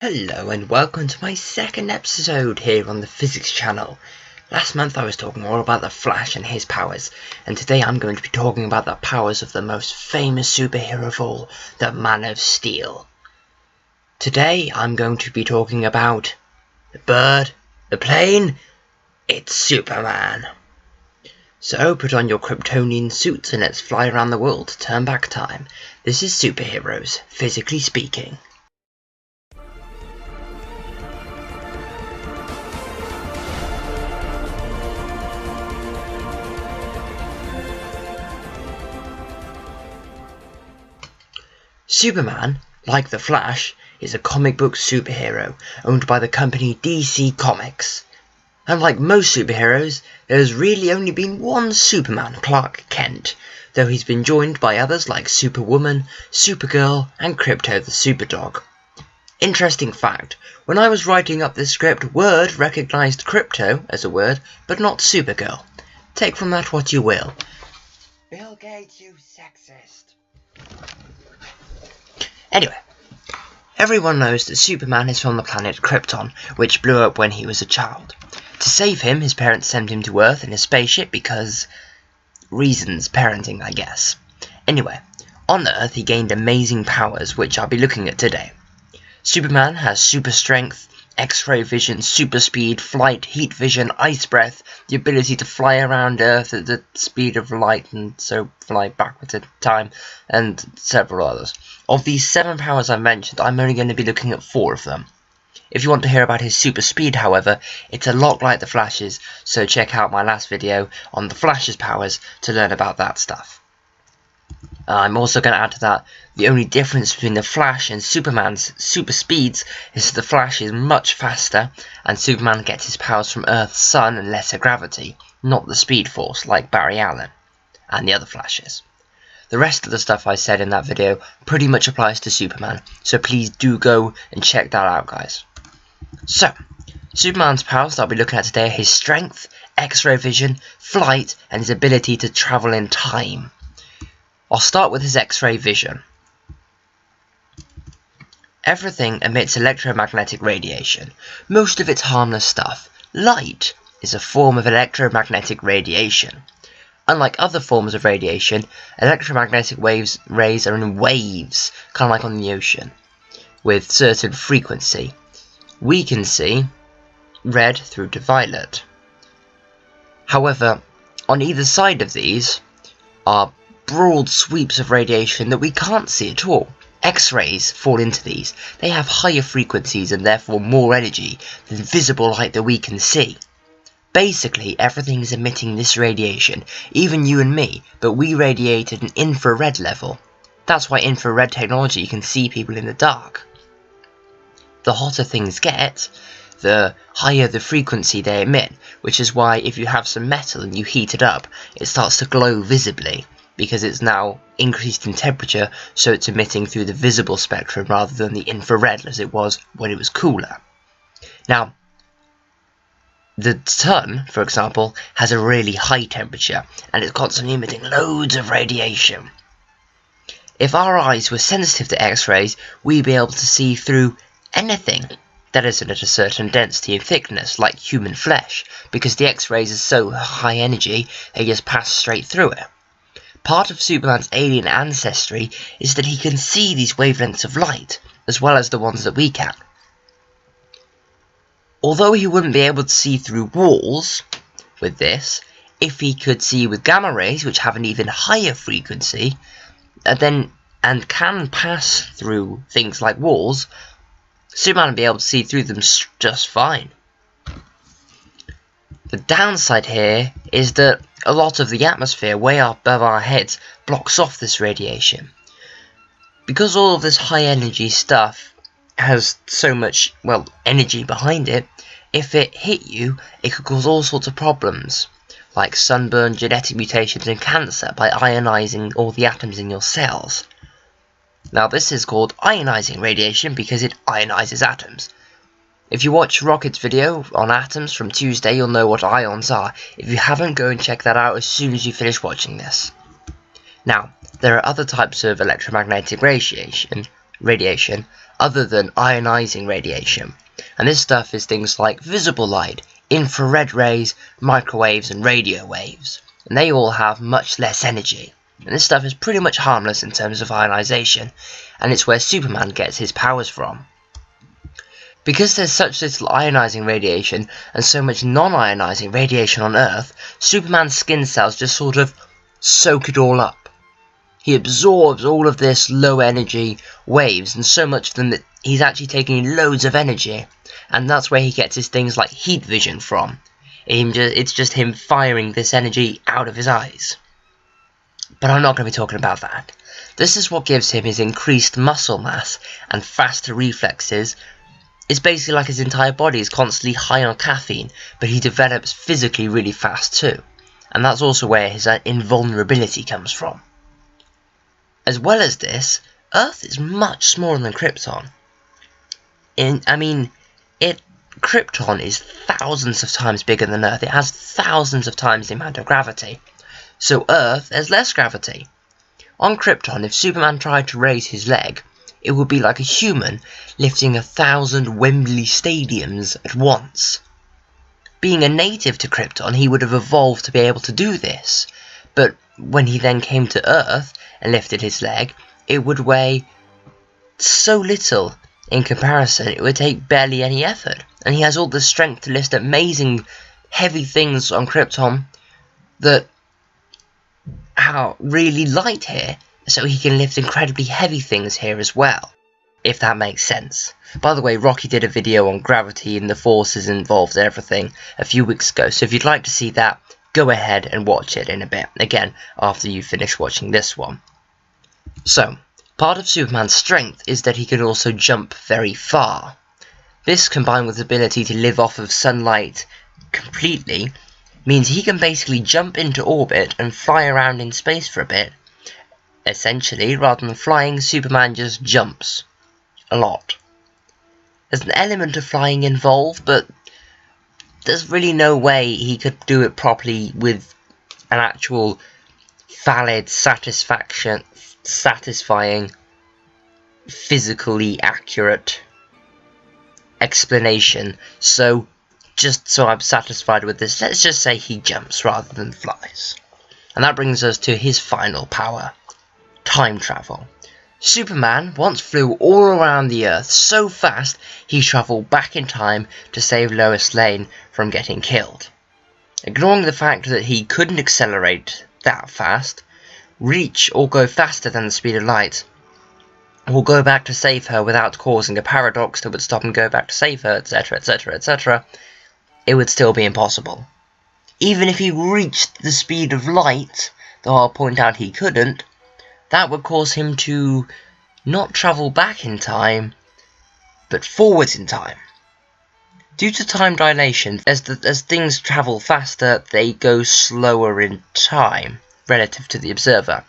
Hello and welcome to my second episode here on the Physics channel. Last month I was talking all about the Flash and his powers, and today I'm going to be talking about the powers of the most famous superhero of all, the Man of Steel. Today I'm going to be talking about the bird, the plane, it's Superman. So put on your Kryptonian suits and let's fly around the world to turn back time. This is Superheroes, physically speaking. Superman, like the Flash, is a comic book superhero owned by the company DC Comics. Unlike most superheroes, there has really only been one Superman, Clark Kent, though he's been joined by others like Superwoman, Supergirl, and Krypto the Superdog. Interesting fact, when I was writing up this script, Word recognised Krypto as a word, but not Supergirl. Take from that what you will. Bill Gates, you sexist. Anyway, everyone knows that Superman is from the planet Krypton, which blew up when he was a child. To save him, his parents sent him to Earth in a spaceship because... reasons, parenting, I guess. Anyway, on Earth he gained amazing powers, which I'll be looking at today. Superman has super strength, X-ray vision, super speed, flight, heat vision, ice breath, the ability to fly around Earth at the speed of light and so fly backwards in time, and several others. Of these 7 powers I've mentioned, I'm only going to be looking at 4 of them. If you want to hear about his super speed, however, it's a lot like the Flash's, so check out my last video on the Flash's powers to learn about that stuff. I'm also going to add to that, the only difference between the Flash and Superman's super speeds is that the Flash is much faster, and Superman gets his powers from Earth's sun and lesser gravity, not the Speed Force like Barry Allen and the other Flashes. The rest of the stuff I said in that video pretty much applies to Superman, so please do go and check that out, guys. So, Superman's powers that I'll be looking at today are his strength, X-ray vision, flight, and his ability to travel in time. I'll start with his X-ray vision. Everything emits electromagnetic radiation. Most of it's harmless stuff. Light is a form of electromagnetic radiation. Unlike other forms of radiation, electromagnetic rays are in waves, kind of like on the ocean, with certain frequency. We can see red through to violet. However, on either side of these are broad sweeps of radiation that we can't see at all. X-rays fall into these. They have higher frequencies and therefore more energy than visible light that we can see. Basically, everything is emitting this radiation, even you and me, but we radiate at an infrared level. That's why infrared technology can see people in the dark. The hotter things get, the higher the frequency they emit, which is why if you have some metal and you heat it up, it starts to glow visibly, because it's now increased in temperature, so it's emitting through the visible spectrum rather than the infrared as it was when it was cooler. Now, the sun, for example, has a really high temperature, and it's constantly emitting loads of radiation. If our eyes were sensitive to X-rays, we'd be able to see through anything that isn't at a certain density and thickness, like human flesh, because the X-rays are so high energy, they just pass straight through it. Part of Superman's alien ancestry is that he can see these wavelengths of light, as well as the ones that we can. Although he wouldn't be able to see through walls with this, if he could see with gamma rays, which have an even higher frequency, and can pass through things like walls, Superman would be able to see through them just fine. The downside here is that a lot of the atmosphere way up above our heads blocks off this radiation. Because all of this high energy stuff has so much, energy behind it, if it hit you, it could cause all sorts of problems, like sunburn, genetic mutations and cancer by ionizing all the atoms in your cells. Now this is called ionizing radiation because it ionizes atoms. If you watch Rocket's video on atoms from Tuesday, you'll know what ions are. If you haven't, go and check that out as soon as you finish watching this. Now, there are other types of electromagnetic radiation, radiation other than ionizing radiation. And this stuff is things like visible light, infrared rays, microwaves, and radio waves. And they all have much less energy. And this stuff is pretty much harmless in terms of ionization, and it's where Superman gets his powers from. Because there's such little ionizing radiation and so much non-ionizing radiation on Earth, Superman's skin cells just sort of soak it all up. He absorbs all of this low energy waves, and so much of them that he's actually taking loads of energy, and that's where he gets his things like heat vision from. It's just him firing this energy out of his eyes. But I'm not going to be talking about that. This is what gives him his increased muscle mass and faster reflexes. It's basically like his entire body is constantly high on caffeine, but he develops physically really fast too. And that's also where his invulnerability comes from. As well as this, Earth is much smaller than Krypton. Krypton is thousands of times bigger than Earth. It has thousands of times the amount of gravity. So Earth has less gravity. On Krypton, if Superman tried to raise his leg, it would be like a human lifting 1,000 Wembley stadiums at once. Being a native to Krypton, he would have evolved to be able to do this. But when he then came to Earth and lifted his leg, it would weigh so little in comparison, it would take barely any effort. And he has all the strength to lift amazing heavy things on Krypton that are really light here, so he can lift incredibly heavy things here as well, if that makes sense. By the way, Rocky did a video on gravity and the forces involved and everything a few weeks ago, so if you'd like to see that, go ahead and watch it in a bit, again, after you finish watching this one. So, part of Superman's strength is that he can also jump very far. This, combined with his ability to live off of sunlight completely, means he can basically jump into orbit and fly around in space for a bit. Essentially, rather than flying, Superman just jumps. A lot. There's an element of flying involved, but there's really no way he could do it properly with an actual valid, satisfying, physically accurate explanation. So, just so I'm satisfied with this, let's just say he jumps rather than flies. And that brings us to his final power. Time travel. Superman once flew all around the Earth so fast he travelled back in time to save Lois Lane from getting killed. Ignoring the fact that he couldn't accelerate that fast, reach or go faster than the speed of light, or go back to save her without causing a paradox that would stop him go back to save her, etc, etc, etc, it would still be impossible. Even if he reached the speed of light, though I'll point out he couldn't, that would cause him to not travel back in time, but forwards in time. Due to time dilation, as things travel faster, they go slower in time, relative to the observer.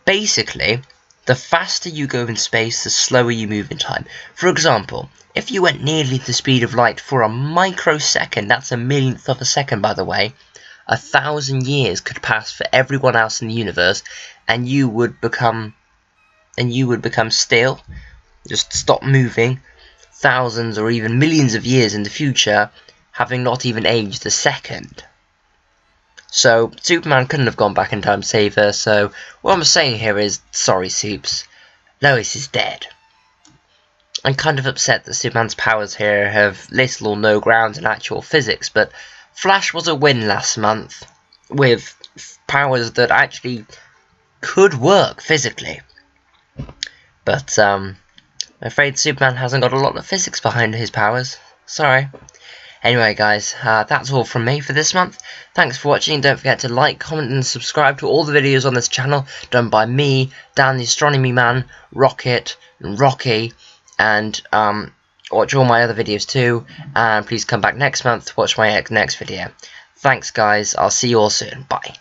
Basically, the faster you go in space, the slower you move in time. For example, if you went nearly the speed of light for a microsecond, that's a millionth of a second by the way, 1,000 years could pass for everyone else in the universe, and you would become still, just stop moving, thousands or even millions of years in the future, having not even aged a second. So, Superman couldn't have gone back in time to save her, so what I'm saying here is, sorry Supes, Lois is dead. I'm kind of upset that Superman's powers here have little or no ground in actual physics, but Flash was a win last month, with powers that actually could work physically. But, I'm afraid Superman hasn't got a lot of physics behind his powers. Sorry. Anyway guys, that's all from me for this month. Thanks for watching. Don't forget to like, comment and subscribe to all the videos on this channel done by me, Dan the Astronomy Man, Rocket, and Rocky, and watch all my other videos too, and please come back next month to watch my next video. Thanks guys, I'll see you all soon, bye.